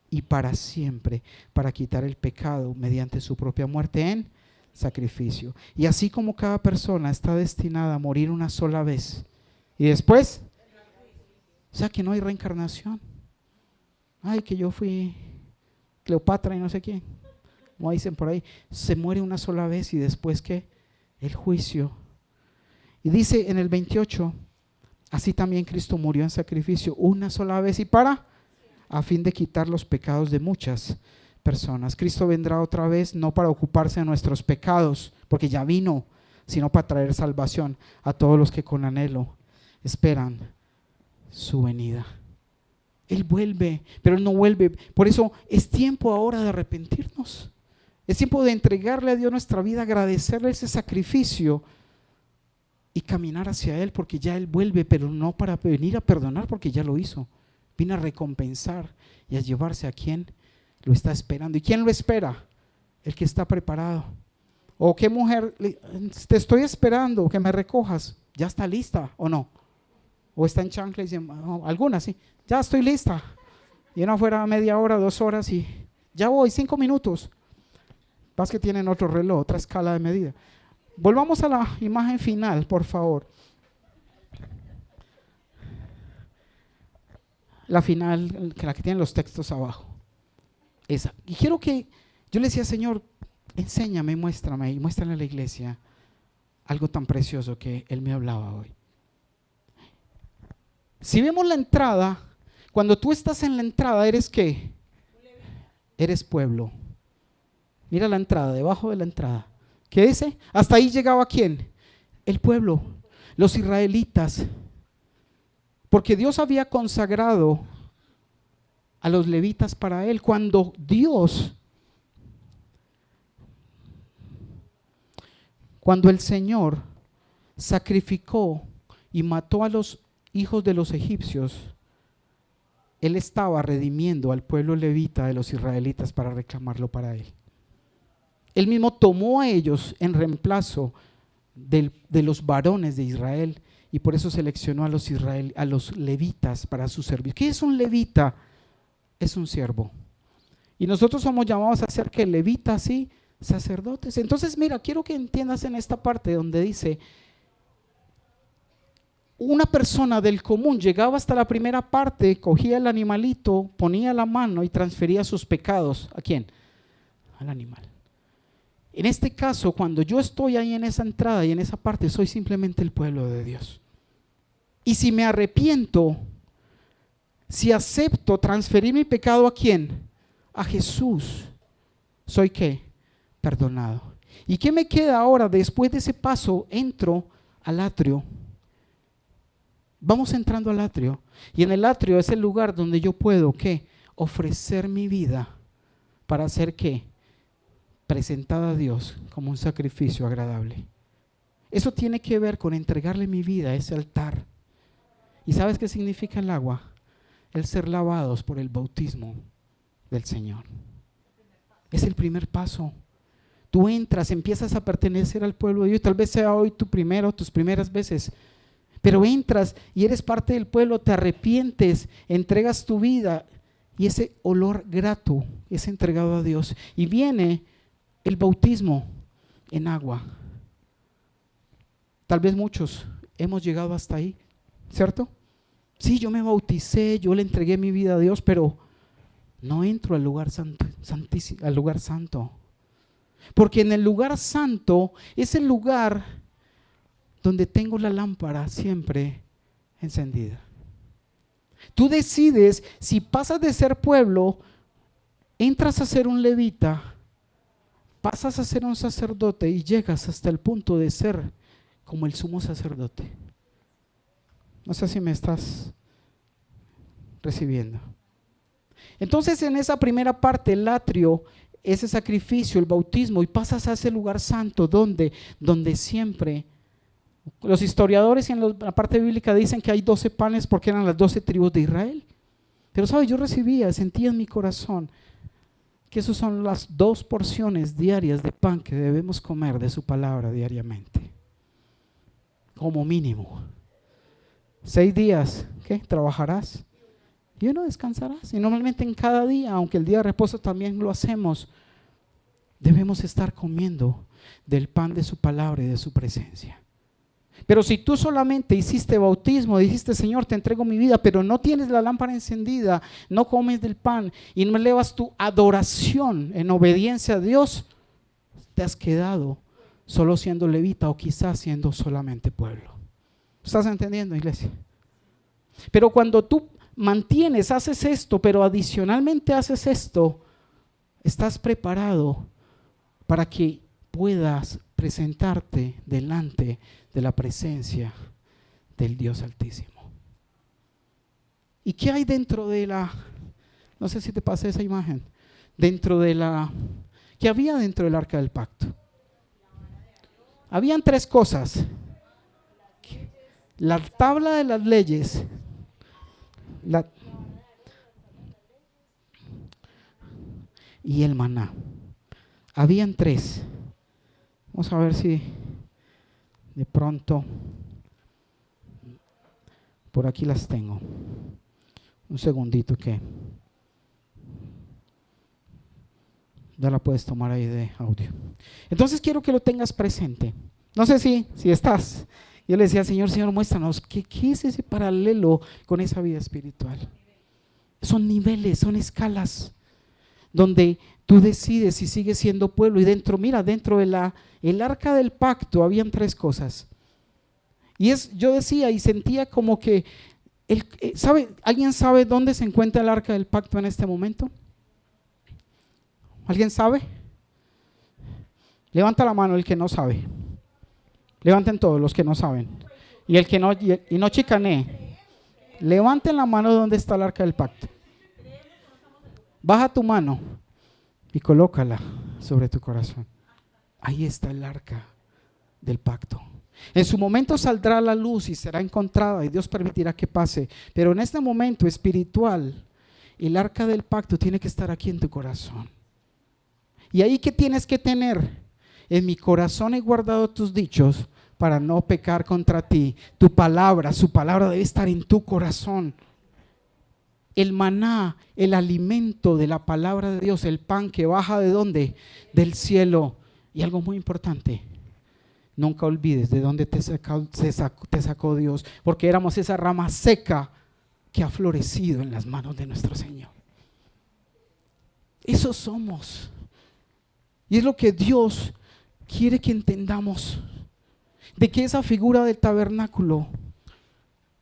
y para siempre para quitar el pecado mediante su propia muerte en sacrificio. Y así como cada persona está destinada a morir una sola vez y después, o sea que no hay reencarnación. Ay, que yo fui Cleopatra y no sé quién, como dicen por ahí, se muere una sola vez y después ¿qué? El juicio. Y dice en el 28, así también Cristo murió en sacrificio una sola vez y a fin de quitar los pecados de muchas personas. Cristo vendrá otra vez no para ocuparse de nuestros pecados, porque ya vino, sino para traer salvación a todos los que con anhelo esperan su venida. Él vuelve, pero Él no vuelve. Por eso es tiempo ahora de arrepentirnos. Es tiempo de entregarle a Dios nuestra vida, agradecerle ese sacrificio y caminar hacia Él, porque ya Él vuelve, pero no para venir a perdonar, porque ya lo hizo. Vino a recompensar y a llevarse a quien lo está esperando. ¿Y quién lo espera? El que está preparado. ¿O qué mujer? Te estoy esperando que me recojas. ¿Ya está lista o no? O está en chancla y dicen, oh, algunas sí, ya estoy lista. Y una fuera media hora, 2 horas y ya voy, 5 minutos. Vas que tienen otro reloj, otra escala de medida. Volvamos a la imagen final, por favor. La final, la que tienen los textos abajo. Esa. Y quiero que, yo le decía, Señor, enséñame, muéstrame y muéstrale a la iglesia algo tan precioso que Él me hablaba hoy. Si vemos la entrada, cuando tú estás en la entrada, ¿eres qué? Eres pueblo. Mira la entrada, debajo de la entrada. ¿Qué dice? Hasta ahí llegaba ¿quién? El pueblo, los israelitas. Porque Dios había consagrado a los levitas para Él. Cuando el Señor sacrificó y mató a los hijos de los egipcios, Él estaba redimiendo al pueblo levita de los israelitas para reclamarlo para Él. Él mismo tomó a ellos en reemplazo de los varones de Israel y por eso seleccionó a los levitas para su servicio. ¿Qué es un levita? Es un siervo. Y nosotros somos llamados a ser que levitas y sacerdotes. Entonces mira, quiero que entiendas en esta parte donde dice, una persona del común llegaba hasta la primera parte, cogía el animalito, ponía la mano y transfería sus pecados. ¿A quién? Al animal. En este caso, cuando yo estoy ahí en esa entrada y en esa parte, soy simplemente el pueblo de Dios. Y si me arrepiento, si acepto transferir mi pecado ¿a quién? A Jesús. ¿Soy qué? Perdonado. ¿Y qué me queda ahora? Después de ese paso, entro al atrio. Vamos entrando al atrio. Y en el atrio es el lugar donde yo puedo ¿qué? Ofrecer mi vida para hacer ¿qué? Presentada a Dios como un sacrificio agradable. Eso tiene que ver con entregarle mi vida a ese altar. ¿Y sabes qué significa el agua? El ser lavados por el bautismo del Señor. Es el primer paso. Tú entras, empiezas a pertenecer al pueblo de Dios. Tal vez sea hoy tus primeras veces. Pero entras y eres parte del pueblo, te arrepientes, entregas tu vida y ese olor grato es entregado a Dios. Y viene el bautismo en agua. Tal vez muchos hemos llegado hasta ahí, ¿cierto? Sí, yo me bauticé, yo le entregué mi vida a Dios, pero no entro al lugar santo, al lugar santo. Porque en el lugar santo es el lugar donde tengo la lámpara siempre encendida. Tú decides si pasas de ser pueblo, entras a ser un levita, pasas a ser un sacerdote y llegas hasta el punto de ser como el sumo sacerdote. No sé si me estás recibiendo. Entonces en esa primera parte, el atrio, ese sacrificio, el bautismo, y pasas a ese lugar santo donde siempre Los historiadores en la parte bíblica dicen que hay 12 panes porque eran las 12 tribus de Israel. Pero sabes, yo sentía en mi corazón que esas son las 2 porciones diarias de pan que debemos comer de su palabra diariamente. Como mínimo. 6 días, ¿qué? Trabajarás y uno descansarás. Y normalmente en cada día, aunque el día de reposo también lo hacemos, debemos estar comiendo del pan de su palabra y de su presencia. Pero si tú solamente hiciste bautismo, dijiste Señor te entrego mi vida, pero no tienes la lámpara encendida, no comes del pan y no elevas tu adoración en obediencia a Dios, te has quedado solo siendo levita o quizás siendo solamente pueblo. ¿Estás entendiendo, iglesia? Pero cuando tú mantienes, haces esto, pero adicionalmente haces esto, estás preparado para que puedas presentarte delante de la presencia del Dios Altísimo. ¿Y qué hay dentro de no sé si te pasé esa imagen, ¿qué había dentro del arca del pacto? Habían 3 cosas: la tabla de las leyes, y el maná. Habían 3. Vamos a ver si de pronto por aquí las tengo. Un segundito que ya la puedes tomar ahí de audio. Entonces quiero que lo tengas presente. No sé si estás. Yo le decía al Señor, muéstranos ¿qué es ese paralelo con esa vida espiritual? Son niveles, son escalas donde tú decides si sigues siendo pueblo. Y dentro de el arca del pacto habían 3 cosas. Y yo decía y sentía como que ¿alguien sabe dónde se encuentra el arca del pacto en este momento? ¿Alguien sabe? Levanta la mano el que no sabe. Levanten todos los que no saben. Y el que no chicanee. Levanten la mano donde está el arca del pacto. Baja tu mano y colócala sobre tu corazón. Ahí está el arca del pacto. En su momento saldrá la luz y será encontrada y Dios permitirá que pase. Pero en este momento espiritual, el arca del pacto tiene que estar aquí en tu corazón. ¿Y ahí qué tienes que tener? En mi corazón he guardado tus dichos para no pecar contra ti. Tu palabra, su palabra debe estar en tu corazón. El maná, el alimento de la palabra de Dios, el pan que baja ¿de dónde? Del cielo. Y algo muy importante, nunca olvides de dónde te sacó Dios, porque éramos esa rama seca que ha florecido en las manos de nuestro Señor. Eso somos. Y es lo que Dios quiere que entendamos, de que esa figura del tabernáculo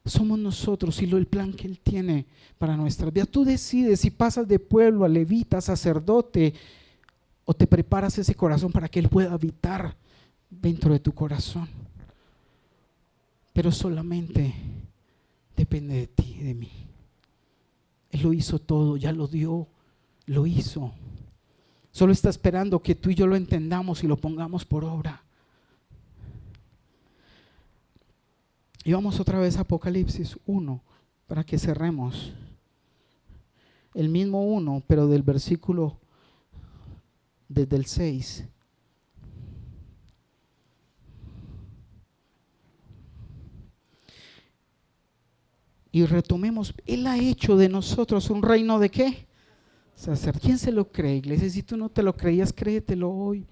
somos nosotros y el plan que Él tiene para nuestras vidas. Tú decides si pasas de pueblo a levita, sacerdote, o te preparas ese corazón para que Él pueda habitar dentro de tu corazón. Pero solamente depende de ti y de mí. Él lo hizo todo, ya lo dio, lo hizo. Solo está esperando que tú y yo lo entendamos y lo pongamos por obra. Y vamos otra vez a Apocalipsis 1 para que cerremos. El mismo 1, pero del versículo desde el 6. Y retomemos, Él ha hecho de nosotros un reino de ¿qué? ¿Quién se lo cree, iglesia? Si tú no te lo creías, créetelo hoy.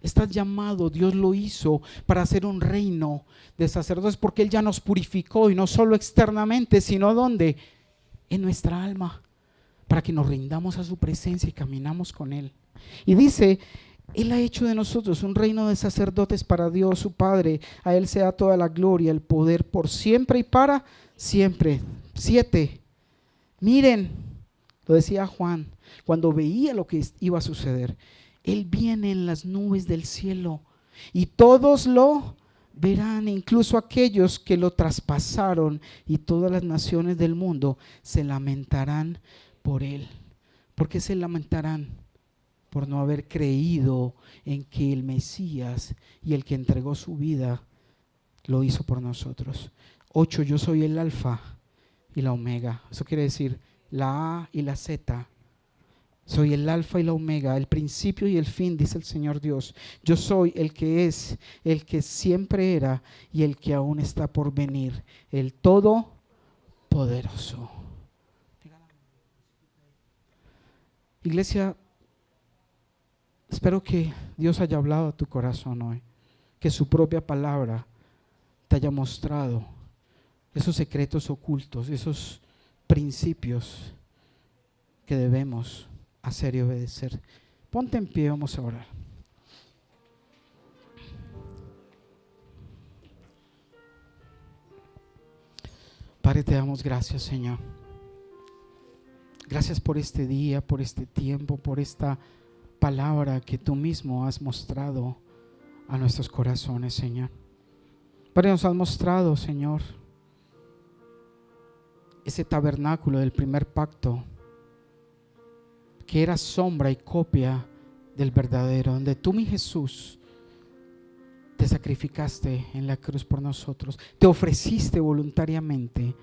Estás llamado, Dios lo hizo para hacer un reino de sacerdotes, porque Él ya nos purificó, y no solo externamente, sino ¿dónde? En nuestra alma, para que nos rindamos a su presencia y caminamos con Él. Y dice, Él ha hecho de nosotros un reino de sacerdotes para Dios su Padre. A Él sea toda la gloria, el poder por siempre y para siempre. 7. Miren, lo decía Juan, cuando veía lo que iba a suceder. Él viene en las nubes del cielo y todos lo verán, incluso aquellos que lo traspasaron, y todas las naciones del mundo se lamentarán por Él. ¿Por qué se lamentarán? Por no haber creído en que el Mesías y el que entregó su vida lo hizo por nosotros. 8, yo soy el alfa y la omega. Eso quiere decir la A y la Z. Soy el alfa y la omega, el principio y el fin, dice el Señor Dios. Yo soy el que es, el que siempre era y el que aún está por venir, el Todopoderoso. Iglesia, espero que Dios haya hablado a tu corazón hoy, que su propia palabra te haya mostrado esos secretos ocultos, esos principios que debemos hacer y obedecer. Ponte en pie, vamos a orar. Padre, te damos gracias, Señor. Gracias por este día, por este tiempo, por esta palabra que tú mismo has mostrado a nuestros corazones, Señor. Padre, nos has mostrado, Señor, ese tabernáculo del primer pacto, que era sombra y copia del verdadero, donde tú, mi Jesús, te sacrificaste en la cruz por nosotros, te ofreciste voluntariamente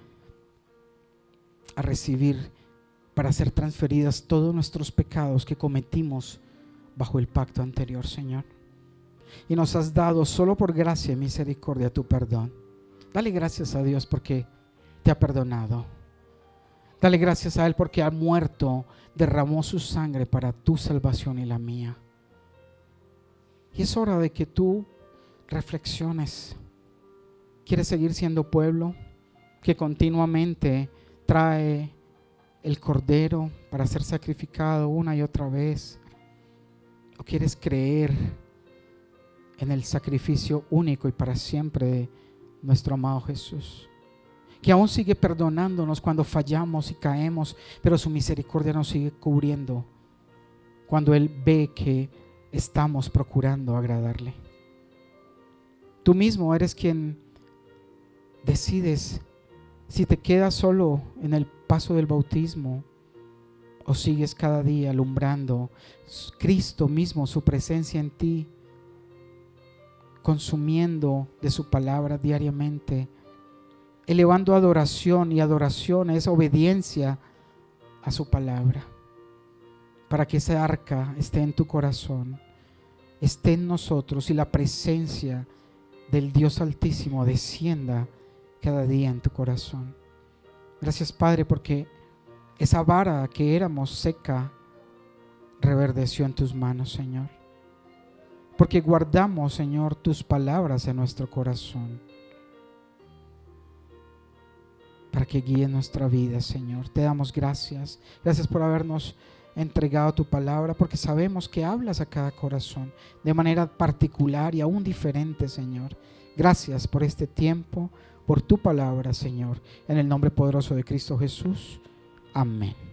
a recibir para ser transferidas todos nuestros pecados que cometimos bajo el pacto anterior, Señor. Y nos has dado solo por gracia y misericordia tu perdón. Dale gracias a Dios porque te ha perdonado. Dale gracias a Él porque ha muerto, derramó su sangre para tu salvación y la mía. Y es hora de que tú reflexiones. ¿Quieres seguir siendo pueblo que continuamente trae el cordero para ser sacrificado una y otra vez? ¿O quieres creer en el sacrificio único y para siempre de nuestro amado Jesús, que aún sigue perdonándonos cuando fallamos y caemos, pero su misericordia nos sigue cubriendo cuando Él ve que estamos procurando agradarle? Tú mismo eres quien decides si te quedas solo en el paso del bautismo o sigues cada día alumbrando Cristo mismo, su presencia en ti, consumiendo de su palabra diariamente, elevando adoración, y adoración es obediencia a su palabra, para que esa arca esté en tu corazón, esté en nosotros y la presencia del Dios Altísimo descienda cada día en tu corazón. Gracias, Padre, porque esa vara que éramos seca reverdeció en tus manos, Señor, porque guardamos, Señor, tus palabras en nuestro corazón para que guíe nuestra vida, Señor. Te damos gracias. Gracias por habernos entregado tu palabra, porque sabemos que hablas a cada corazón de manera particular y aún diferente, Señor. Gracias por este tiempo, por tu palabra, Señor. En el nombre poderoso de Cristo Jesús. Amén.